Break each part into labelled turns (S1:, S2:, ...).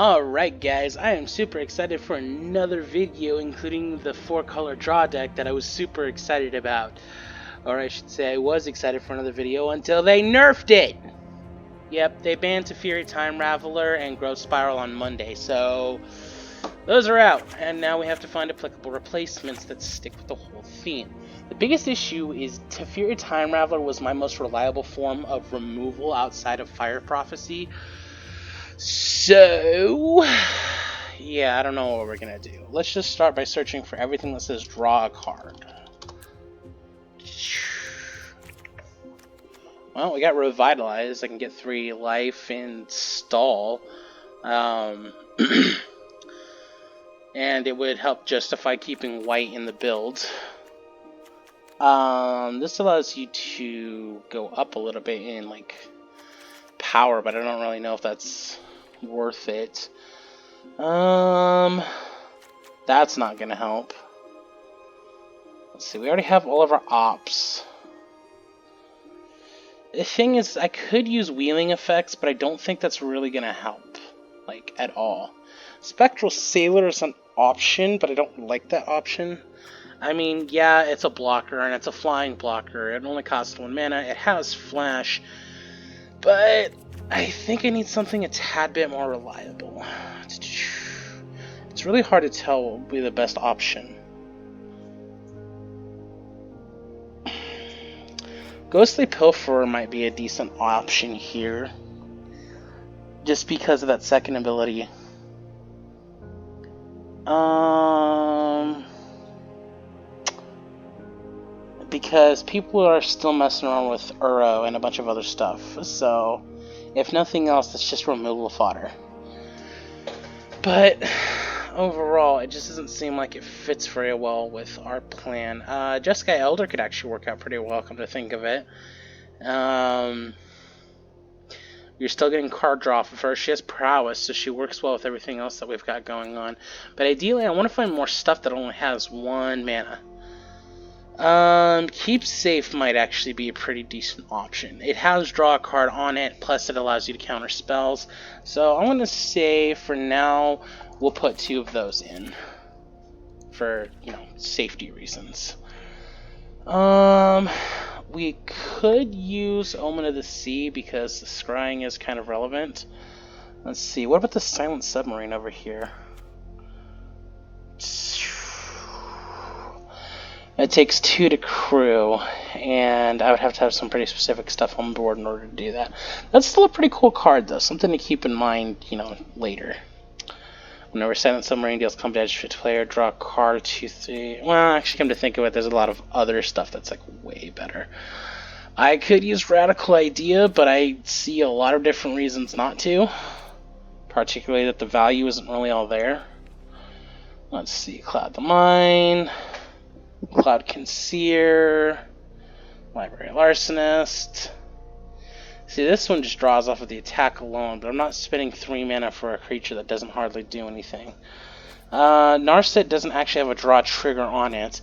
S1: Alright guys, I am super excited for another video including the 4-color draw deck that I was super excited about. Or I should say I was excited for another video until they nerfed it! Yep, they banned Teferi Time Raveler and Growth Spiral on Monday, so those are out. And now we have to find applicable replacements that stick with the whole theme. The biggest issue is Teferi Time Raveler was my most reliable form of removal outside of Fire Prophecy. So, yeah, I don't know what we're gonna do. Let's just start by searching for everything that says draw a card. Well, we got Revitalize. I can get 3 life and stall. And it would help justify keeping white in the build. This allows you to go up a little bit in, like, power, but I don't really know if that's worth it. That's not gonna help. Let's see, we already have all of our ops. The thing is, I could use wheeling effects, but I don't think that's really gonna help, like, at all. Spectral Sailor is an option, but I don't like that option. I mean, yeah, it's a blocker, and it's a flying blocker. It only costs 1 mana. It has flash, but I think I need something a tad bit more reliable. It's really hard to tell what would be the best option. Ghostly Pilferer might be a decent option here, just because of that second ability. Because people are still messing around with Uro and a bunch of other stuff, so if nothing else, that's just removal fodder. But overall, it just doesn't seem like it fits very well with our plan. Jessica Elder could actually work out pretty well, come to think of it. You're still getting card draw from her. She has prowess, so she works well with everything else that we've got going on. But ideally, I want to find more stuff that only has 1 mana. Keep Safe might actually be a pretty decent option. It has draw a card on it, plus it allows you to counter spells. So I'm going to say for now we'll put 2 of those in for, you know, safety reasons. We could use Omen of the Sea because the scrying is kind of relevant. Let's see, what about the Silent Submarine over here? It takes 2 to crew, and I would have to have some pretty specific stuff on board in order to do that. That's still a pretty cool card, though. Something to keep in mind, you know, later. Whenever Silent Submarine deals combat damage to a player, draw a card 2/3. Well, actually, come to think of it, there's a lot of other stuff that's, like, way better. I could use Radical Idea, but I see a lot of different reasons not to. Particularly that the value isn't really all there. Let's see, Cloud the Mine, Cloud Conceer, Library Larcenist. See, this one just draws off of the attack alone, but I'm not spending 3 mana for a creature that doesn't hardly do anything. Narset doesn't actually have a draw trigger on it.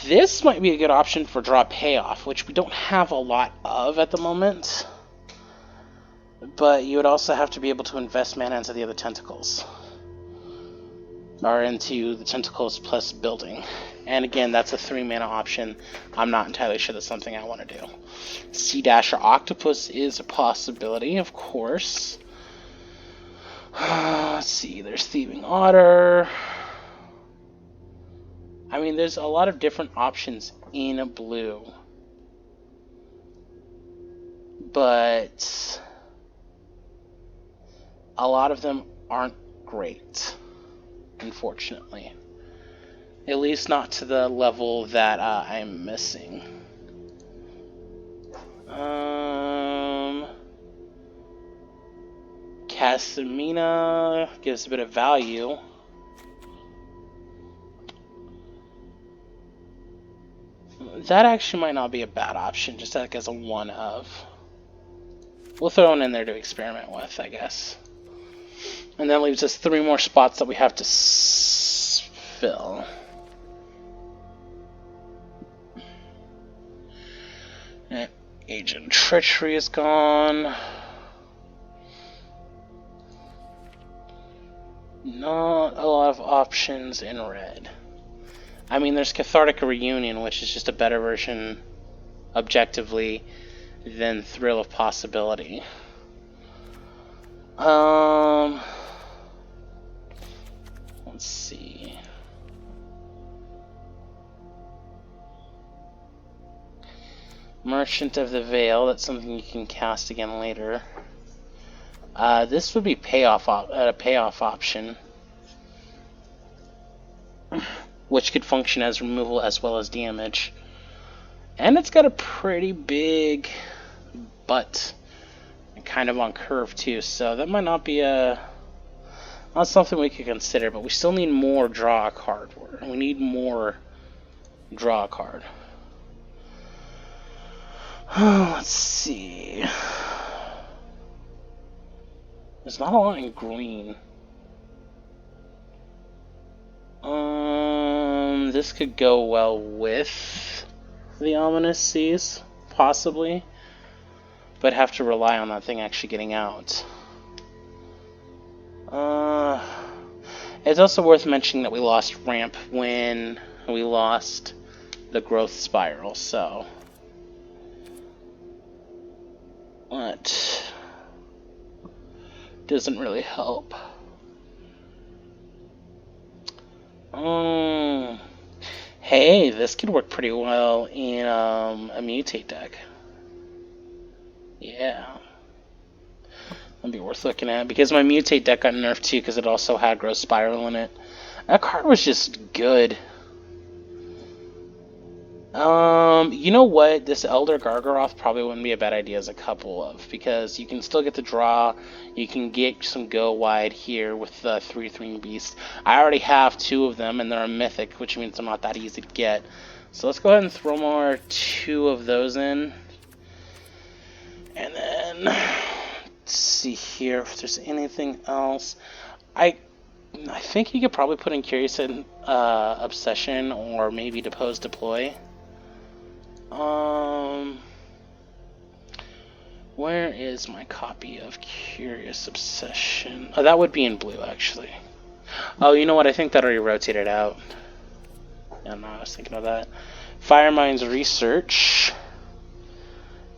S1: This might be a good option for draw payoff, which we don't have a lot of at the moment. But you would also have to be able to invest mana into the other tentacles. Or into the tentacles plus building. And again, that's a 3 mana option. I'm not entirely sure that's something I want to do. Sea Dasher Octopus is a possibility, of course. Let's see, there's Thieving Otter. I mean, there's a lot of different options in blue. But a lot of them aren't great, unfortunately. At least not to the level that I'm missing. Casamina gives a bit of value. That actually might not be a bad option, just like as a one of. We'll throw one in there to experiment with, I guess. And that leaves us 3 more spots that we have to fill. Agent Treachery is gone. options in red. I mean, there's Cathartic Reunion, which is just a better version, objectively, than Thrill of Possibility. Let's see. Merchant of the Veil, that's something you can cast again later. This would be a payoff option, which could function as removal as well as damage. And it's got a pretty big butt, kind of on curve too, so that might not be not something we could consider, but we still need more draw a card. We need more draw a card. Let's see. There's not a lot in green. This could go well with the Ominous Seas, possibly, but have to rely on that thing actually getting out. It's also worth mentioning that we lost ramp when we lost the growth spiral, so that doesn't really help. Hey, this could work pretty well in a mutate deck. Yeah. That'd be worth looking at, because my mutate deck got nerfed too because it also had growth spiral in it. That card was just good. You know what? This Elder Gargaroth probably wouldn't be a bad idea as a couple of, because you can still get the draw, you can get some go wide here with the 3/3 beast. I already have 2 of them, and they're a mythic, which means they're not that easy to get. So let's go ahead and throw more 2 of those in. And then, let's see here if there's anything else. I think you could probably put in Curious Obsession, or maybe Depose Deploy. Where is my copy of Curious Obsession? Oh, that would be in blue, actually. Oh, you know what? I think that already rotated out. Yeah, no, I was thinking of that. Firemind's Research.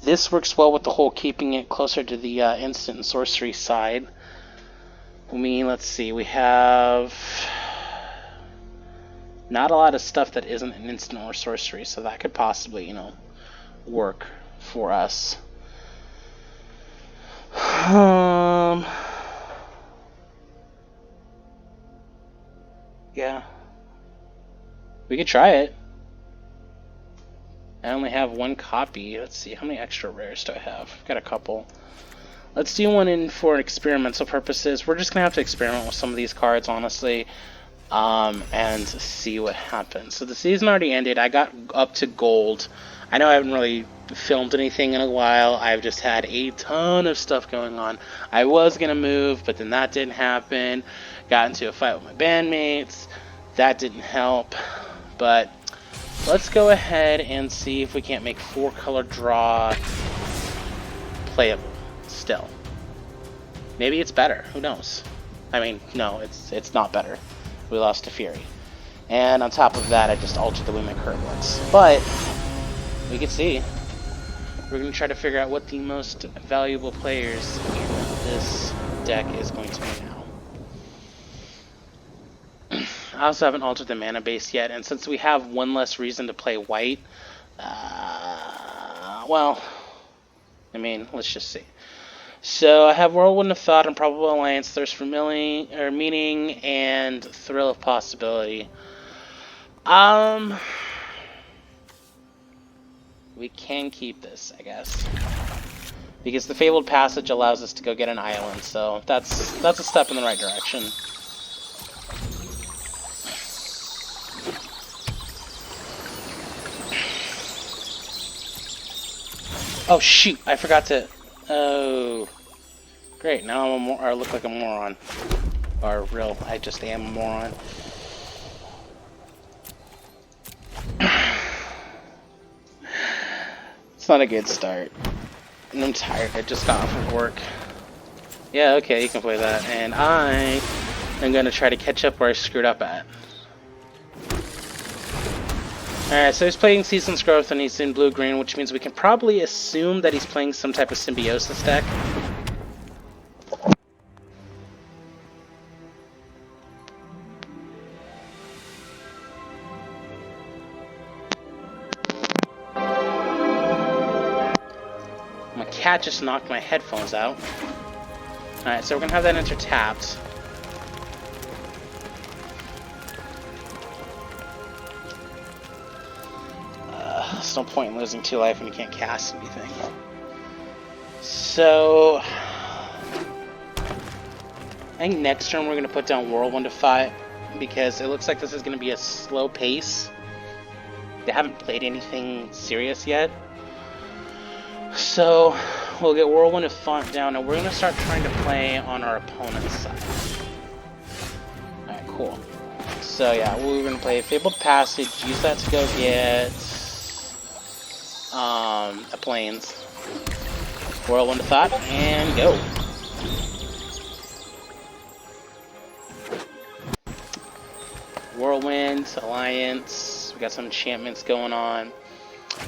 S1: This works well with the whole keeping it closer to the instant and sorcery side. I mean, let's see. We have not a lot of stuff that isn't an instant or sorcery, so that could possibly, work for us. Yeah. We could try it. I only have 1 copy. Let's see, how many extra rares do I have? I've got a couple. Let's do one in for experimental purposes. We're just going to have to experiment with some of these cards, honestly, and see what happens. So the season already ended. I got up to gold. I know I haven't really filmed anything in a while. I've just had a ton of stuff going on. I was going to move, but then that didn't happen. Got into a fight with my bandmates. That didn't help. But let's go ahead and see if we can't make 4-color draw playable still. Maybe it's better. Who knows? I mean, no, it's not better. We lost to Fury. And on top of that, I just altered the way my curve looks. But we can see. We're going to try to figure out what the most valuable players in this deck is going to be now. I also haven't altered the mana base yet, and since we have 1 less reason to play white, well, I mean, let's just see. So I have Whirlwind of Thought, Improbable Alliance, Thirst for Meaning, and Thrill of Possibility. We can keep this, I guess, because the Fabled Passage allows us to go get an island, so that's a step in the right direction. Oh shoot! I forgot to. Oh, great! Now I look like a moron, or I just am a moron. It's not a good start. And I'm tired. I just got off of work. Yeah, okay, you can play that. And I I'm going to try to catch up where I screwed up at. Alright, so he's playing Season's Growth and he's in blue-green, which means we can probably assume that he's playing some type of Symbiosis deck. My cat just knocked my headphones out. Alright, so we're going to have that enter tapped. There's no point in losing 2 life when you can't cast anything. So, I think next turn we're going to put down Whirlwind to fight, because it looks like this is going to be a slow pace. They haven't played anything serious yet. So, we'll get Whirlwind to fight down, and we're going to start trying to play on our opponent's side. Alright, cool. So yeah, we're going to play Fabled Passage, use that to go get a Plains. Whirlwind of Thought, and go. Whirlwind, Alliance, we got some enchantments going on.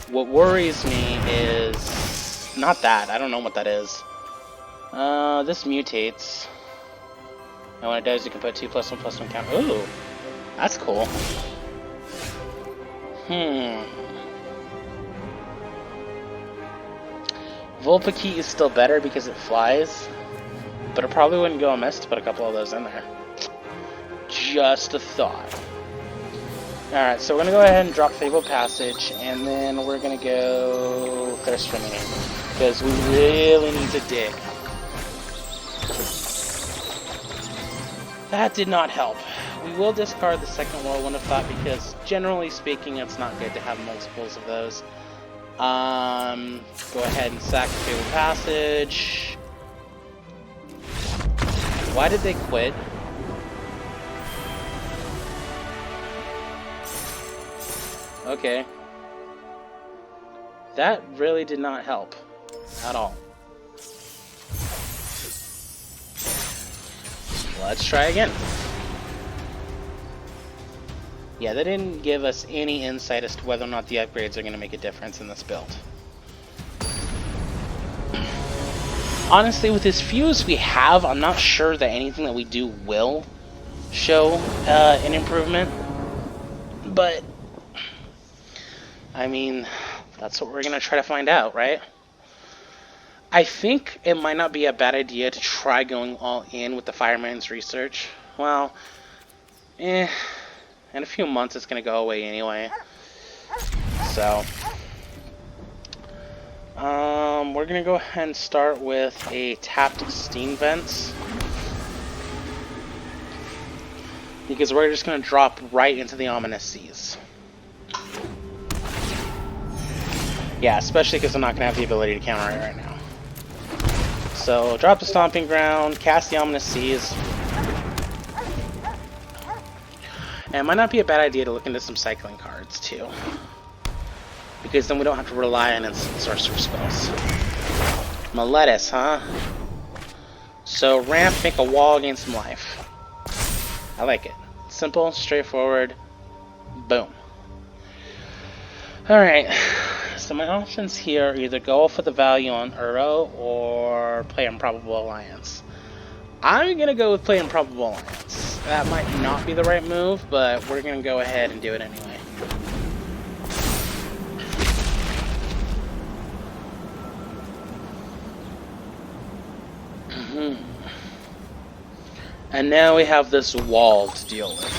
S1: What worries me is not that, I don't know what that is. This mutates. And when it does, you can put 2+1/+1 counter. Ooh, that's cool. Vulpiki is still better because it flies, but it probably wouldn't go amiss to put a couple of those in there. Just a thought. Alright, so we're going to go ahead and drop Fabled Passage, and then we're going to go Thirst for Meaning, because we really need to dig. That did not help. We will discard the second Whirlwind of Thought, because generally speaking, it's not good to have multiples of those. Go ahead and sack the Fabled Passage. Why did they quit? Okay. That really did not help. At all. Let's try again. Yeah, they didn't give us any insight as to whether or not the upgrades are going to make a difference in this build. Honestly, with this fuse we have, I'm not sure that anything that we do will show an improvement. But, I mean, that's what we're going to try to find out, right? I think it might not be a bad idea to try going all in with the Fireman's Research. Well, in a few months it's going to go away anyway. So, we're going to go ahead and start with a tapped Steam Vents, because we're just going to drop right into the Ominous Seas. Yeah, especially because I'm not going to have the ability to counter it right now. So, drop the Stomping Ground, cast the Ominous Seas. And it might not be a bad idea to look into some cycling cards, too. Because then we don't have to rely on instant sorcerer spells. Meletis, huh? So, ramp, make a wall, gain some life. I like it. Simple, straightforward, boom. Alright, so my options here are either go for the value on Uro or play Improbable Alliance. I'm going to go with play Improbable Alliance. That might not be the right move, but we're going to go ahead and do it anyway. And now we have this wall to deal with.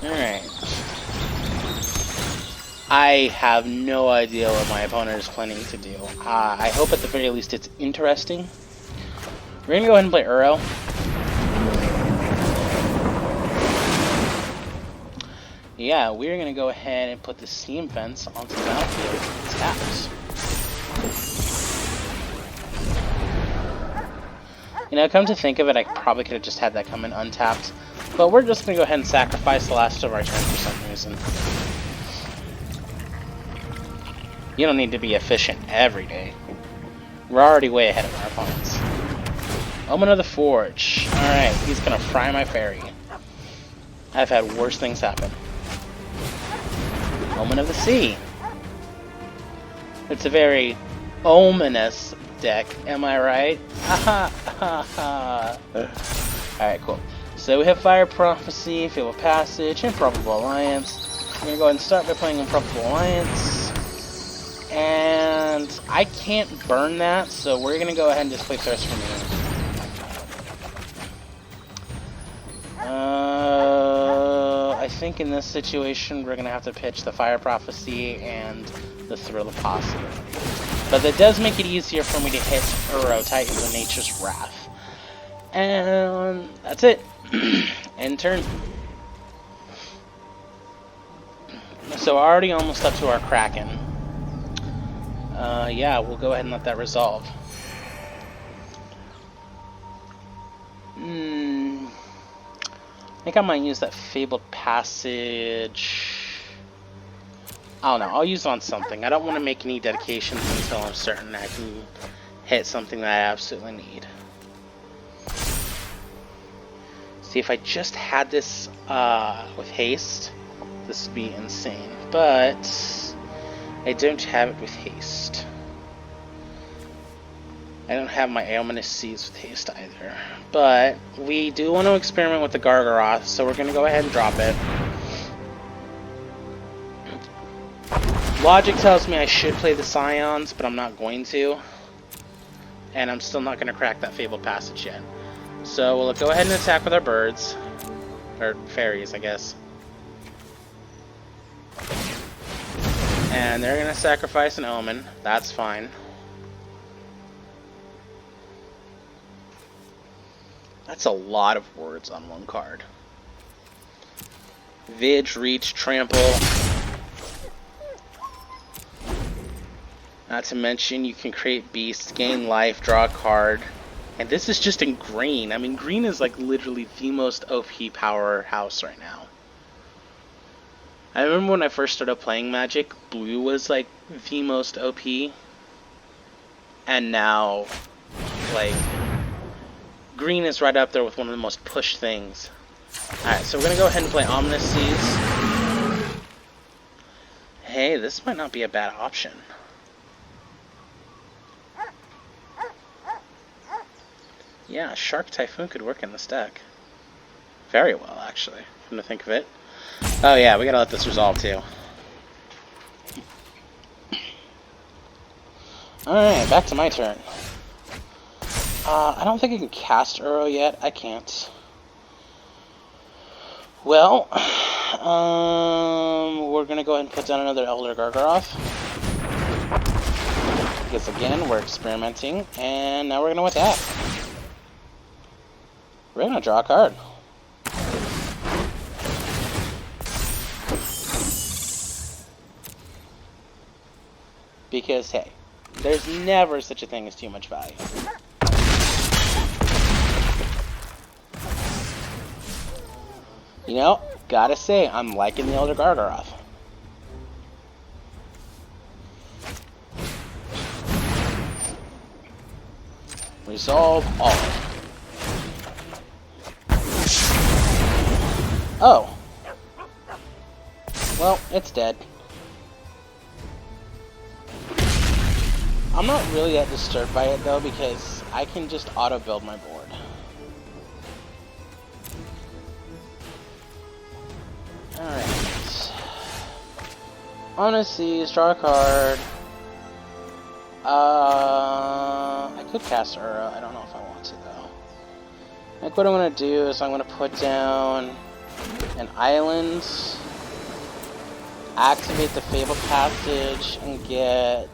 S1: Alright. I have no idea what my opponent is planning to do. I hope at the very least it's interesting. We're going to go ahead and play Uro. Yeah, we're going to go ahead and put the Steam Vents onto the battlefield. It's taps. You know, come to think of it, I probably could have just had that come in untapped. But we're just going to go ahead and sacrifice the last of our turn for some reason. You don't need to be efficient every day. We're already way ahead of our opponents. Omen of the Forge. Alright, he's gonna fry my fairy. I've had worse things happen. Omen of the Sea. It's a very ominous deck, am I right? Alright, cool. So we have Fire Prophecy, Fabled Passage, Improbable Alliance. I'm gonna go ahead and start by playing Improbable Alliance. And I can't burn that, so we're gonna go ahead and just play Thirst for Meaning. I think in this situation we're gonna have to pitch the Fire Prophecy and the Thrill of Possibility. But that does make it easier for me to hit Uro Titans of Nature's Wrath. And that's it. End turn. So already almost up to our Kraken. Yeah, we'll go ahead and let that resolve. I think I might use that Fabled Passage. I don't know, I'll use it on something. I don't want to make any dedications until I'm certain I can hit something that I absolutely need. See, if I just had this with haste, this would be insane. But I don't have it with haste. I don't have my Aeomanous Seas with haste either. But we do want to experiment with the Gargaroth, so we're going to go ahead and drop it. Logic tells me I should play the Scions, but I'm not going to. And I'm still not going to crack that Fabled Passage yet. So we'll go ahead and attack with our birds. Or fairies, I guess. And they're going to sacrifice an Omen. That's fine. That's a lot of words on one card. Vidge, Reach, Trample. Not to mention you can create beasts, gain life, draw a card. And this is just in green. I mean, green is like literally the most OP powerhouse right now. I remember when I first started playing Magic, blue was like the most OP. And now, like, green is right up there with one of the most pushed things. Alright, so we're going to go ahead and play Ominous Seas. Hey, this might not be a bad option. Yeah, Shark Typhoon could work in this deck. Very well, actually, come to think of it. Oh yeah, we gotta let this resolve too. Alright, back to my turn. I don't think I can cast Uro yet. I can't. Well, we're gonna go ahead and put down another Elder Gargaroth. Because again, we're experimenting, and now we're gonna attack. We're gonna draw a card. Because, hey, there's never such a thing as too much value. You know, gotta say, I'm liking the Elder Gargaroth. Resolve all. Oh. Well, it's dead. I'm not really that disturbed by it though, because I can just auto-build my board. Alright. Ominous Seas, draw a card. I could cast Uro. I don't know if I want to though. I think what I'm going to do is I'm going to put down an island, activate the Fabled Passage, and get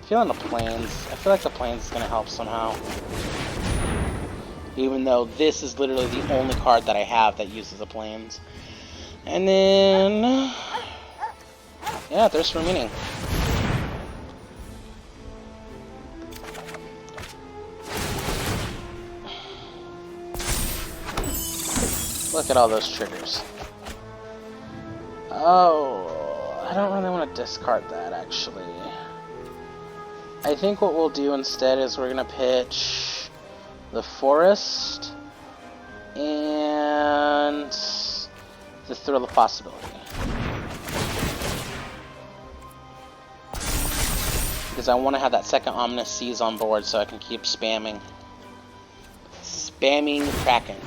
S1: feeling the plains. I feel like the plains is going to help somehow. Even though this is literally the only card that I have that uses the plains. And then, yeah, Thirst for Meaning. Look at all those triggers. Oh, I don't really want to discard that, actually. I think what we'll do instead is we're going to pitch the forest and the thrill of possibility. Because I want to have that second Ominous Seas on board so I can keep spamming. Spamming Krakens.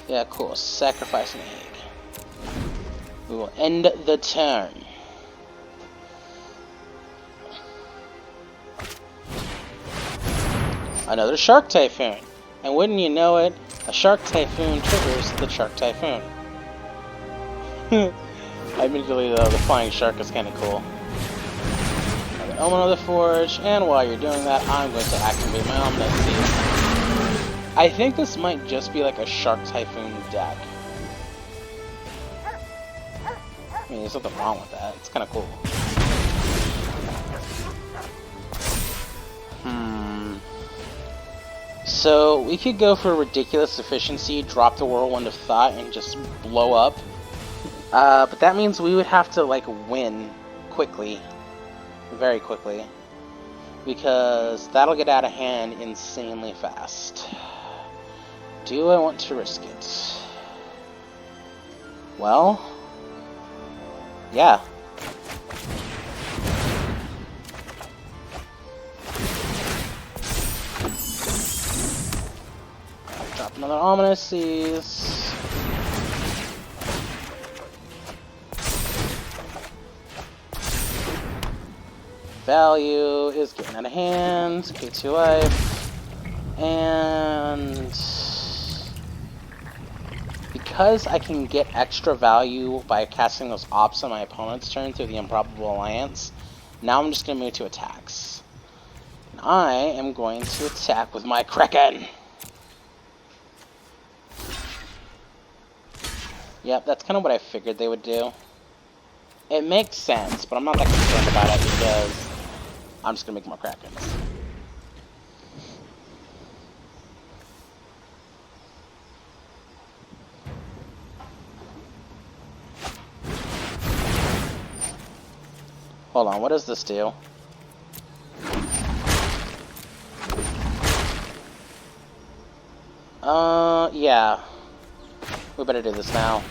S1: Yeah, cool. Sacrifice an egg. We will end the turn. Another Shark Typhoon. And wouldn't you know it, a Shark Typhoon triggers the Shark Typhoon. Admittedly though, the flying shark is kind of cool. Another Omen of the Forge, and while you're doing that, I'm going to activate my Ominous Seas. I think this might just be like a Shark Typhoon deck. I mean, there's nothing wrong with that. It's kind of cool. So, we could go for ridiculous efficiency, drop the Whirlwind of Thought, and just blow up. But that means we would have to, like, win quickly. Very quickly. Because that'll get out of hand insanely fast. Do I want to risk it? Well, yeah. Drop another Ominous Seas. Value is getting out of hand. K2 life. And because I can get extra value by casting those ops on my opponent's turn through the Improbable Alliance, now I'm just going to move to attacks. And I am going to attack with my Kraken. Yep, that's kind of what I figured they would do. It makes sense, but I'm not that concerned about it because I'm just going to make more Krakens. Hold on, what does this do? Yeah. We better do this now.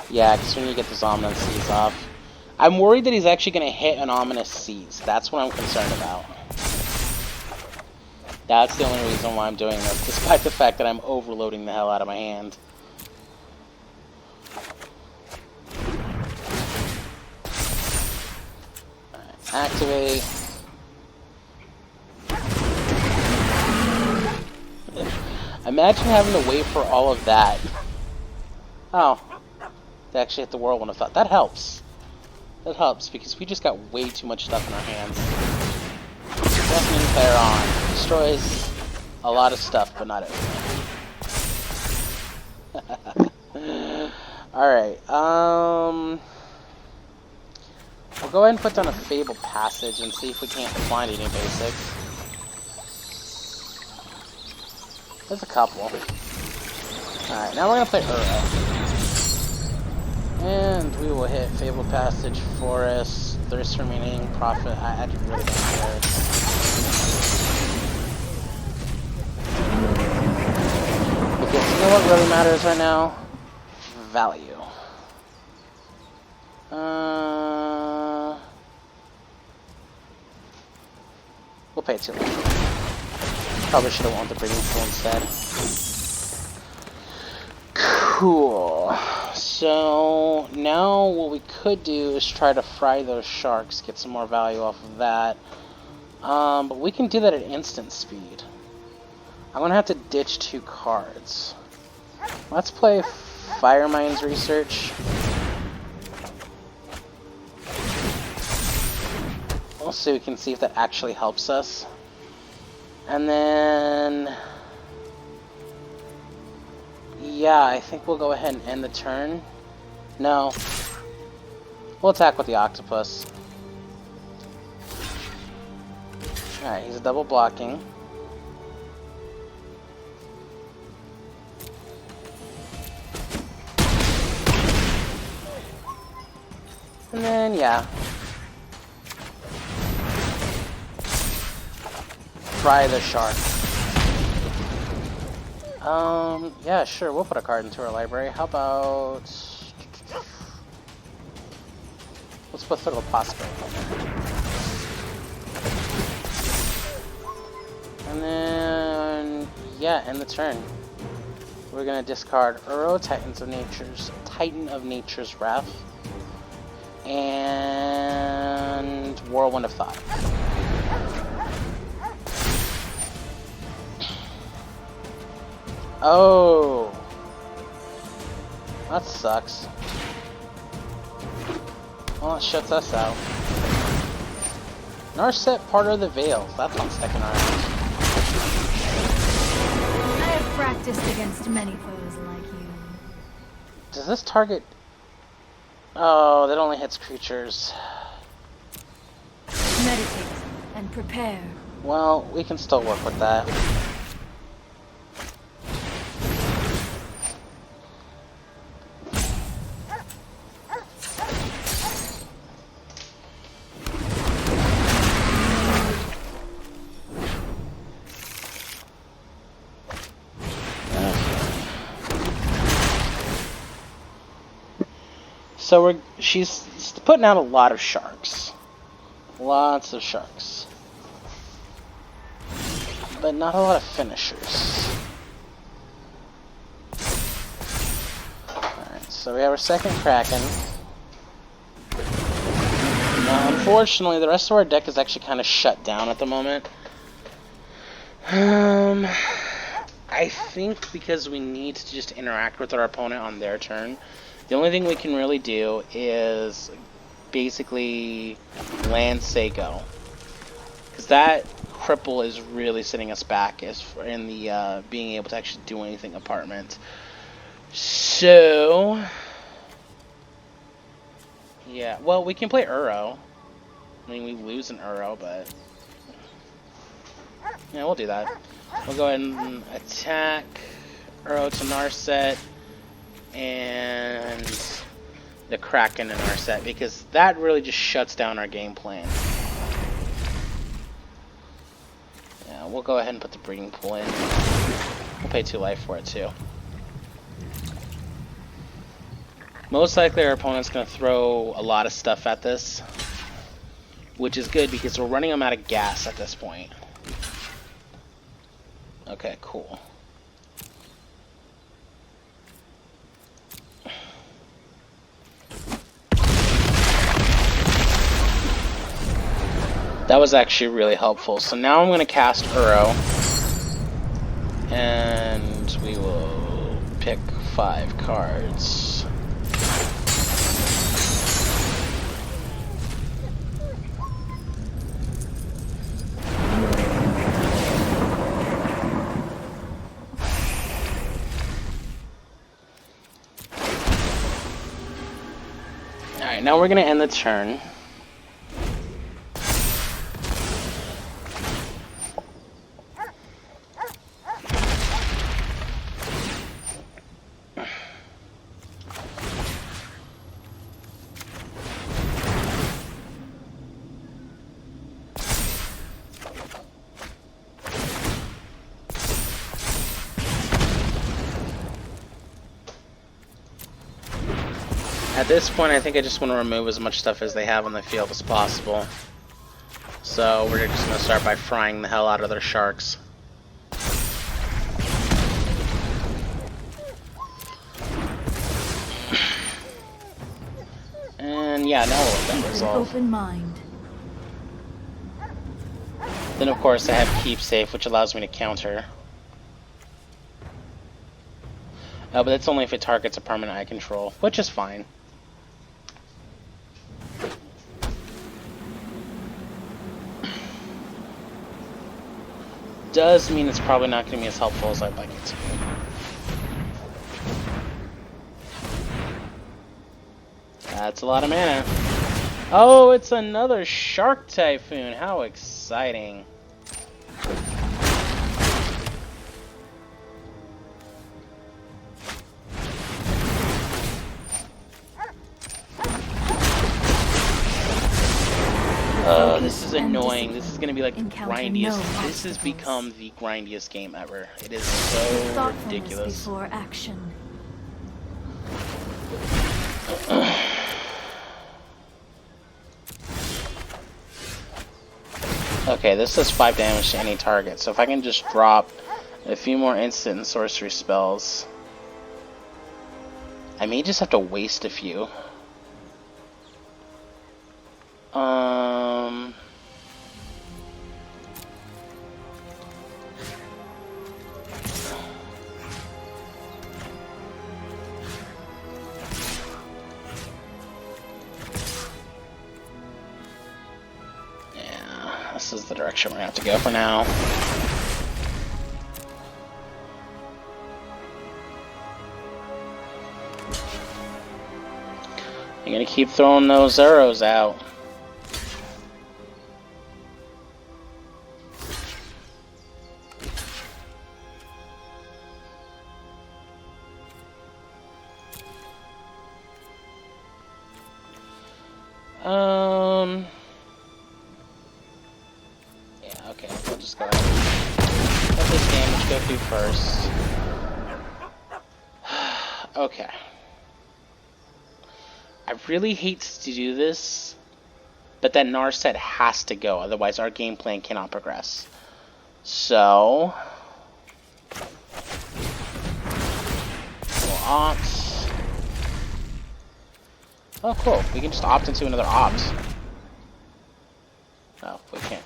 S1: Yeah, because when you get this Ominous Seas off. I'm worried that he's actually going to hit an Ominous Seas. That's what I'm concerned about. That's the only reason why I'm doing this, despite the fact that I'm overloading the hell out of my hand. Alright, activate. Imagine having to wait for all of that. Oh. They actually hit the Whirlwind of Thought. That helps. That helps, because we just got way too much stuff in our hands. Deafening Player on. Destroys a lot of stuff, but not everything. Alright, we'll go ahead and put down a Fabled Passage and see if we can't find any basics. There's a couple. Alright, now we're gonna play Uro. And we will hit Fabled Passage, Forest, Thirst Remaining, Profit. I really don't care. Because you know what really matters right now? Value. We'll pay 2. Probably should have won the Breeding Pool instead. Cool. So now what we could do is try to fry those sharks, get some more value off of that. But we can do that at instant speed. I'm gonna have to ditch 2 cards. Let's play Fire Mines Research. so we can see if that actually helps us. And then, yeah, I think we'll go ahead and end the turn. No. We'll attack with the octopus. Alright, he's double blocking. And then, yeah. Fry the shark. Yeah, sure, we'll put a card into our library. How about... let's put Thrill of Possibility. And then... yeah, end the turn. We're gonna discard Uro, Titan of Nature's Wrath. And... Whirlwind of Thought. Oh, that sucks. Well, it shuts us out. NERFED, part of the Veil. That's not sticking around.
S2: I have practiced against many foes like you.
S1: Does this target... oh, that only hits creatures.
S2: Meditate and prepare.
S1: Well, we can still work with that. So she's putting out a lot of sharks. Lots of sharks. But not a lot of finishers. Alright, so we have our second Kraken. Now, unfortunately, the rest of our deck is actually kind of shut down at the moment. I think because we need to just interact with our opponent on their turn. The only thing we can really do is basically land Seiko. Because that cripple is really setting us back as in the being able to actually do anything apartment. So, yeah, well, we can play Uro. I mean, we lose an Uro, but yeah, we'll do that. We'll go ahead and attack Uro to NERFED and the Kraken in our set, because that really just shuts down our game plan. Yeah, we'll go ahead and put the breeding pool in. We'll pay 2 life for it too. Most likely our opponent's going to throw a lot of stuff at this, which is good because we're running them out of gas at this point. Okay, cool. That was actually really helpful. So now I'm going to cast Uro, and we will pick 5 cards. Alright, now we're going to end the turn. At this point, I think I just want to remove as much stuff as they have on the field as possible. So we're just going to start by frying the hell out of their sharks. And yeah, now we'll let them resolve.
S2: Open mind.
S1: Then of course I have Keep Safe, which allows me to counter. But that's only if it targets a permanent I control, which is fine. does mean it's probably not going to be as helpful as I'd like it to be. That's a lot of mana. Oh, it's another Shark Typhoon. How exciting. This is annoying. This is gonna be like the grindiest. This has become the grindiest game ever. It is so ridiculous.
S2: Before action.
S1: Okay, this does 5 damage to any target. So if I can just drop a few more instant and sorcery spells, I may just have to waste a few. Yeah, this is the direction we're gonna have to go for now. I'm gonna keep throwing those arrows out. Yeah, okay, we'll just go ahead and let this damage go through first. Okay. I really hate to do this, but that NERFED has to go, otherwise our game plan cannot progress. So, we'll opt. Oh, cool. We can just opt into another opt. No, we can't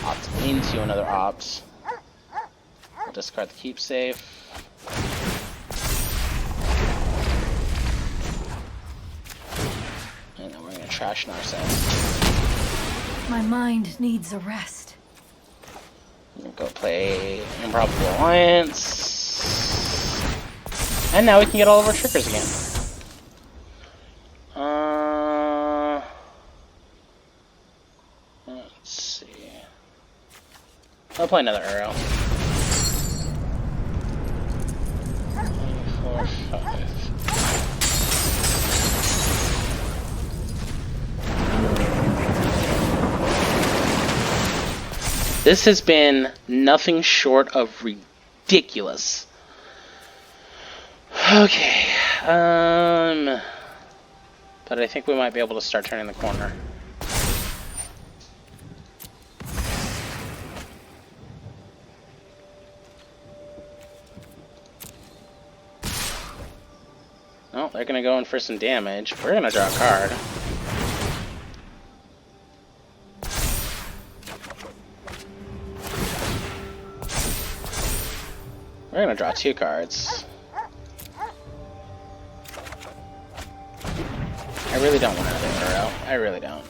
S1: opt into another opt. We'll discard the keep safe. And then we're gonna trash NERFED.
S2: My mind needs a rest.
S1: I'm gonna go play Improbable Alliance. And now we can get all of our triggers again. Let's see. I'll play another arrow. 4, 5. This has been nothing short of ridiculous. Okay, but I think we might be able to start turning the corner. Oh, they're gonna go in for some damage. We're gonna draw a card. We're gonna draw 2 cards. I really don't want another arrow. I really don't.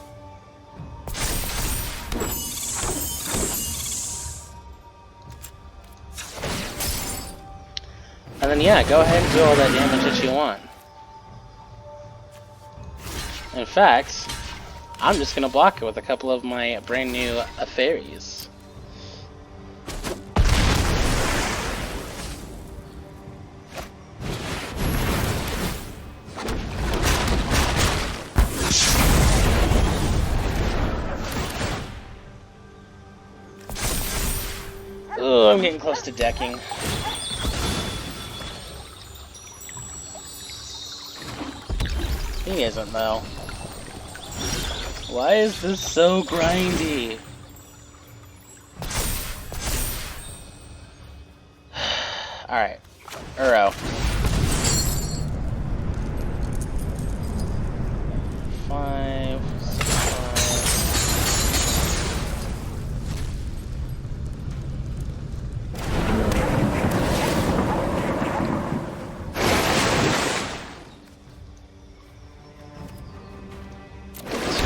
S1: And then yeah, go ahead and do all that damage that you want. In fact, I'm just gonna block it with a couple of my brand new fairies. Oh, I'm getting close to decking. He isn't though. Why is this so grindy? Alright. Uro. 5, 6, 5.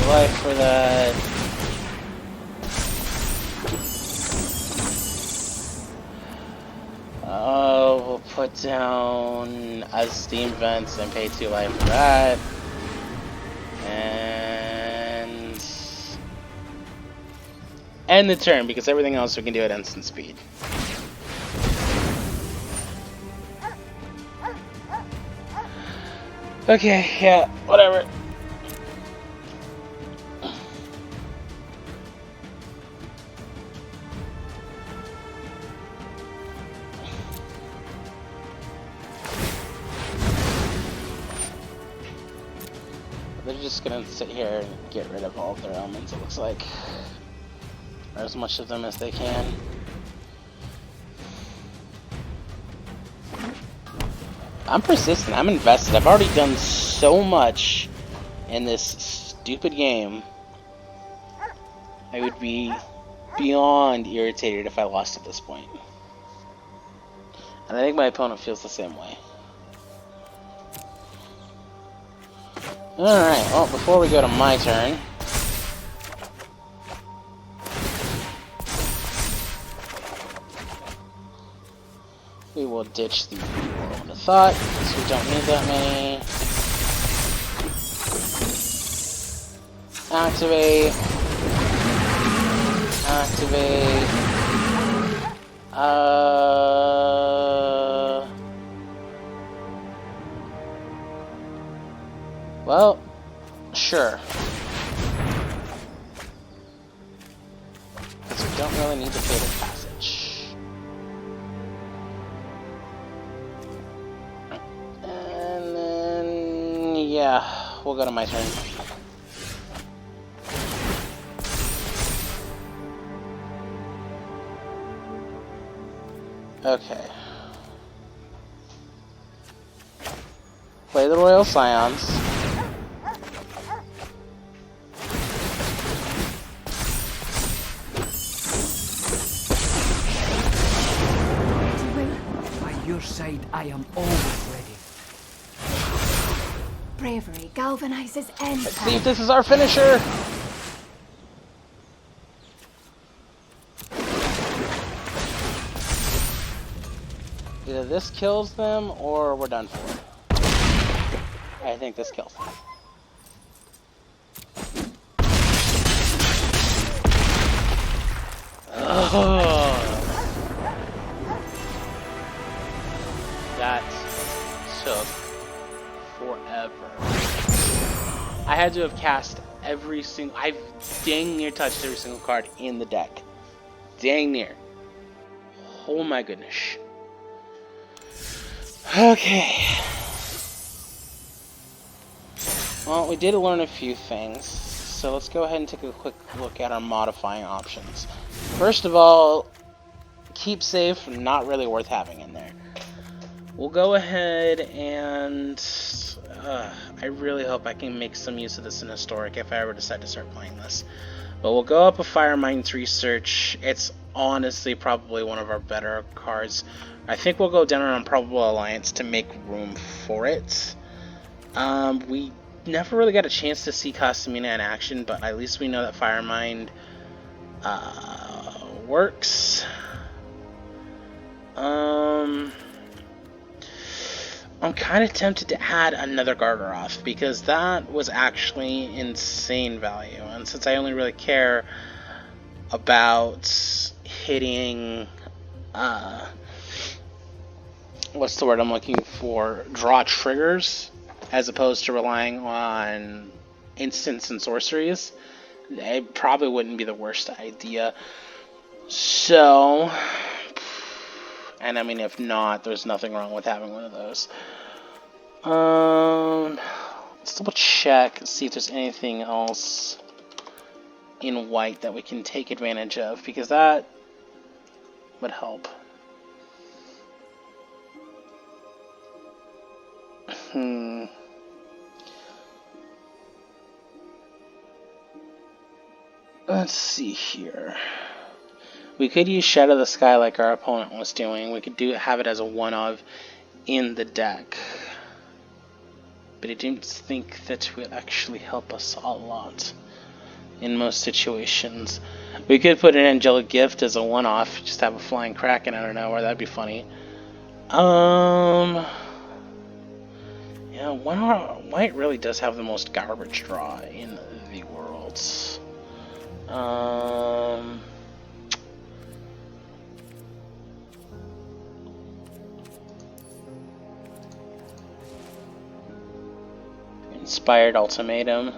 S1: Life for that. Oh, we'll put down a steam vent and pay 2 life for that. And end the turn, because everything else we can do at instant speed. Okay, yeah, whatever. They're just gonna sit here and get rid of all of their elements, it looks like. Or as much of them as they can. I'm persistent, I'm invested. I've already done so much in this stupid game. I would be beyond irritated if I lost at this point. And I think my opponent feels the same way. Alright, well, before we go to my turn, we will ditch the World of Thought, because we don't need that many. Activate. Activate. Well, sure. Because we don't really need the Fatal Passage. And then, yeah, we'll go to my turn. Okay. Play the Royal Scions.
S3: By your side, I am always ready.
S2: Bravery galvanizes end.
S1: Let's see if this is our finisher. Either this kills them or we're done for. I think this kills them. Oh. That took forever. I had to have cast every single... I've dang near touched every single card in the deck. Dang near. Oh my goodness. Okay. Well, we did learn a few things, so let's go ahead and take a quick look at our modifying options. First of all, keep safe, not really worth having in there. We'll go ahead and... I really hope I can make some use of this in Historic if I ever decide to start playing this. But we'll go up a Fire Mines Research. It's honestly probably one of our better cards. I think we'll go down on Probable Alliance to make room for it. We never really got a chance to see Castamina in action, but at least we know that Fire Mind works. I'm kind of tempted to add another Garderoth, because that was actually insane value, and since I only really care about hitting, what's the word I'm looking for, draw triggers, as opposed to relying on instants and sorceries, it probably wouldn't be the worst idea. So, and I mean, if not, there's nothing wrong with having one of those. Let's double check, see if there's anything else in white that we can take advantage of, because that would help. Let's see here. We could use Shadow of the Sky like our opponent was doing. We could have it as a one-of in the deck. But I didn't think that would actually help us a lot in most situations. We could put an Angelic Gift as a one-off, just have a Flying Kraken out of nowhere, that'd be funny. Yeah, White really does have the most garbage draw in the worlds. Inspired Ultimatum.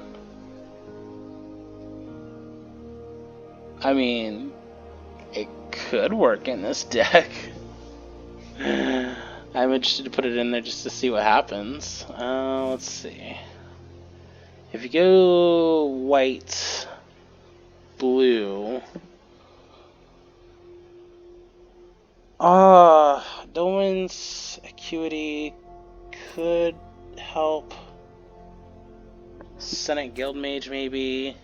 S1: I mean, it could work in this deck. I'm interested to put it in there just to see what happens. Let's see. If you go white, blue. Dolan's Acuity could help. Senate Guildmage, maybe.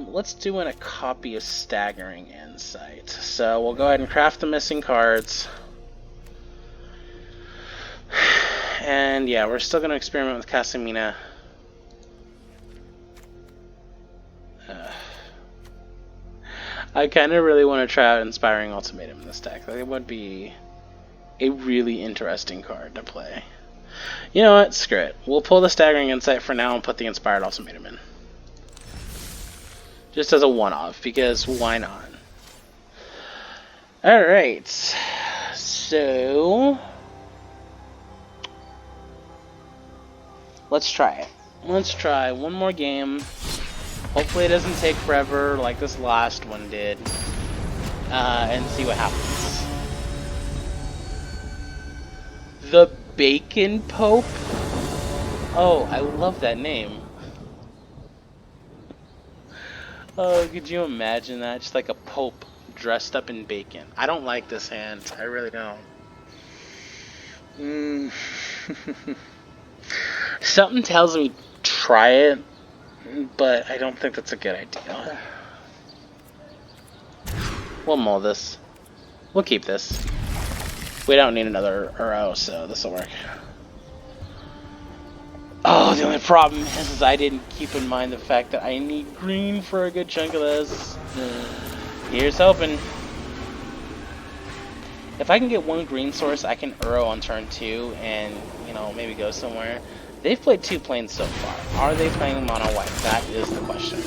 S1: Let's do in a copy of Staggering Insight. So we'll go ahead and craft the missing cards. And yeah, we're still going to experiment with Casamina. I kind of really want to try out Inspiring Ultimatum in this deck. Like, it would be a really interesting card to play. You know what? Screw it. We'll pull the Staggering Insight for now and put the Inspired Ultimatum in. Just as a one-off, because why not? Alright. So let's try it. Let's try one more game. Hopefully it doesn't take forever like this last one did. And see what happens. The Bacon Pope? Oh, I love that name. Oh, could you imagine that? Just like a pope dressed up in bacon. I don't like this hand. I really don't. Something tells me try it, but I don't think that's a good idea. We'll mull this. We'll keep this. We don't need another Uro, so this will work. Oh, the only problem is I didn't keep in mind the fact that I need green for a good chunk of this. Here's hoping. If I can get one green source, I can Uro on turn 2 and, you know, maybe go somewhere. They've played 2 planes so far. Are they playing mono white? That is the question.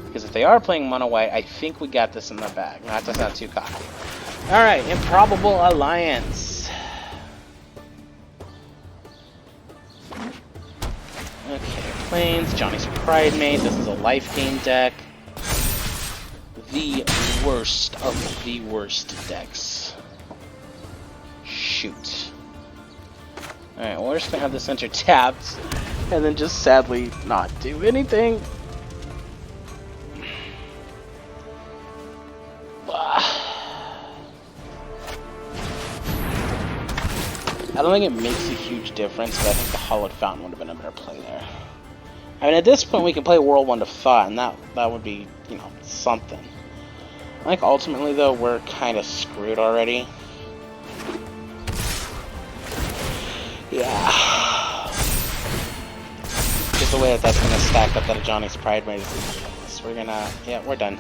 S1: Because if they are playing mono white, I think we got this in the bag. Not to sound too cocky. Alright, Improbable Alliance. Okay, planes, Johnny's Pride Mate. This is a life gain deck. The worst of the worst decks. Shoot. Alright, well, we're just gonna have the center tapped and then just sadly not do anything. I don't think it makes a huge difference, but I think the Hollowed Fountain would have been a better play there. I mean, at this point, we can play Whirlwind of Thought, and that would be, you know, something. I think ultimately, though, we're kind of screwed already. Yeah. Just the way that that's going to stack up that a Johnny's Pride Mate is. We're gonna... Yeah, we're done.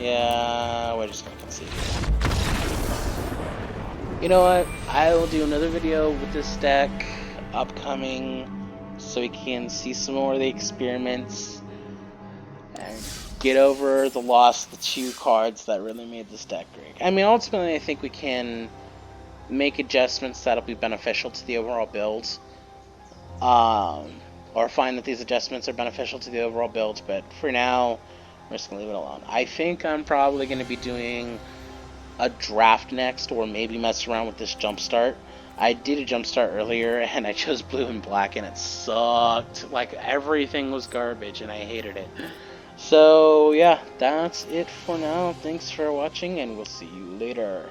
S1: Yeah, we're just gonna concede. You know what? I will do another video with this deck upcoming so we can see some more of the experiments and get over the loss of the 2 cards that really made this deck great. I mean, ultimately, I think we can make adjustments that'll be beneficial to the overall build. Or find that these adjustments are beneficial to the overall build, but for now, I'm just going to leave it alone. I think I'm probably going to be doing a draft next, or maybe mess around with this jumpstart. I did a jumpstart earlier, and I chose blue and black, and it sucked. Like, everything was garbage, and I hated it. So, yeah, that's it for now. Thanks for watching, and we'll see you later.